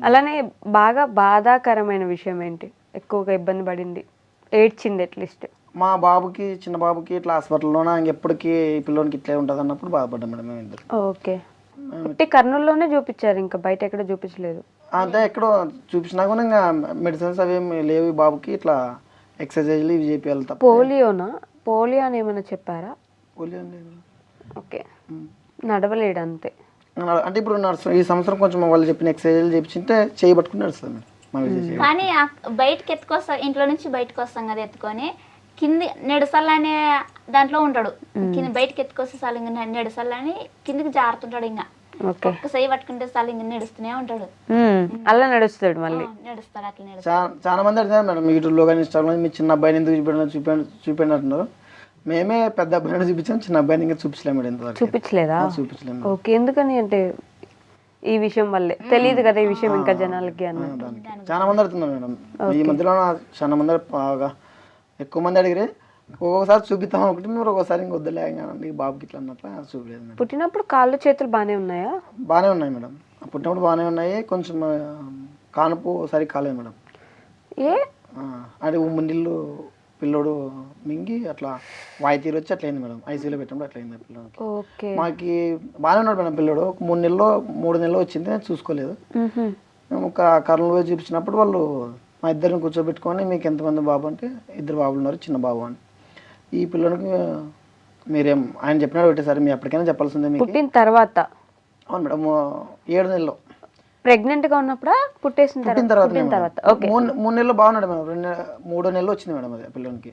అలానే బాగా బాధాకరమైన విషయం ఏంటి? ఎక్కువగా ఇబ్బంది పడింది, ఏడ్చింది అట్లీస్ట్? మా బాబుకి, చిన్న బాబుకి ఇట్లా హాస్పిటల్లోనే ఎప్పటికీ ఈ పిల్లోనికి ఇట్లే ఉంటుంది అన్నప్పుడు బాధపడ్డాం మేడం మేము ఇద్దరు. ఓకే. ఉట్టి కర్నూలులోనే చూపించారు, ఇంకా బయట ఎక్కడ చూపించలేదు? అంటే ఎక్కడో చూపించినా కూడా ఇంకా మెడిసిన్స్ అవి ఏమి లేవు ఈ బాబుకి, ఇట్లా ఎక్సర్సైజ్లు ఇవి చేపియాలి తప్ప. పోలియోనా? పోలియో అని ఏమైనా చెప్పారా? పోలియో లేదు. ఓకే. నడవలేడు అంతే. అంటే ఇప్పుడు ఈ సంవత్సరం కొంచెం వాళ్ళు చెప్పిన ఎక్సర్సైజ్లు చేపించింటే చేయబట్టుకుని నడుస్తుంది మేడం మా విజయ్. కానీ బయటకి ఎత్తుకొస్తాం, ఇంట్లో నుంచి బయటకు వస్తాం కదా ఎత్తుకొని, కింది నెడసల్లనే దాంట్లో ఉంటాడు. కింద బయటకి ఎత్తుకొస్తే చాలు ఇంకా నెడసల్లని కిందికి జారుతుంటాడు. ఇంకా ఒక్క సై పట్టుకుంటే చాలు ఇంకా నడుస్తూనే ఉంటాడు. అలా నడుస్తాడు మళ్ళీ. నడుస్తాడు అట్లా నడుస్తాడు. చాలా మంది అడిగారు మేడం యూట్యూబ్లో కానీ ఇన్స్టాగ్రామ్, మీ చిన్న అబ్బాయిని ఎందుకు చూపెట్టినట్టున్నారు. మేమే పెద్ద అబ్బాయిని చూపించాం, చిన్న అబ్బాయిని ఇంకా చూపించలేము మేడం ఇంతవరకు. చూపించలేదా? చూపించలేము. ఓకే. ఎందుకని అంటే ఈ విషయం వల్లే తెలియదు కదా ఈ విషయం ఇంకా జనాలకి అన్నట్టు. చాలా మంది అడుగుతున్నారు మేడం ఈ మధ్యలో. చాలా మంది బాగా ఎక్కువ మంది అడిగిరే. ఒక్కొక్కసారి చూపిస్తాం ఒకటి, మీరు ఒక్కోసారి ఇంక వద్దులే ఈ బాబుకి ఇట్లా అన్నట్లా చూపలేదు మేడం. పుట్టినప్పుడు కాళ్ళు చేతులు బాగానే ఉన్నాయా? బాగానే ఉన్నాయి మేడం, పుట్టినప్పుడు బాగానే ఉన్నాయి. కొంచెం కానుపు సరిగ్గా కాలేదు మేడం. ఏ అంటే ముండిల్లు పిల్లోడు మింగి అట్లా వాయి తీరు వచ్చి అట్లయింది మేడం. ఐసీయూలో పెట్టినప్పుడు అట్లయింది పిల్లలకి. ఓకే. మాకి బాగానే ఉన్నాడు మేడం పిల్లోడు. ఒక 3 నెలలు వచ్చింది, నేను చూసుకోలేదు. మేము ఒక కర్నూలు పోయి చూపించినప్పుడు వాళ్ళు మా ఇద్దరిని కూర్చోబెట్టుకొని, మీకు ఎంతమంది బాబు అంటే 2 బాబులు ఉన్నారు, చిన్న బాబు అని. ఈ పిల్లలకి మీరేం ఆయన చెప్పినాడు పెట్టేసారి, మీరు ఎప్పటికైనా చెప్పాల్సిందే మీకు. పుట్టిన తర్వాత? అవును మేడం, 7 నెలలు. ప్రెగ్నెంట్ గా ఉన్నప్పుడా పుట్టిన తర్వాత? ఓకే. 3 నెలలు బాగున్నాడు మేడం. 3 నెలలు వచ్చింది మేడం అది పిల్లలకి.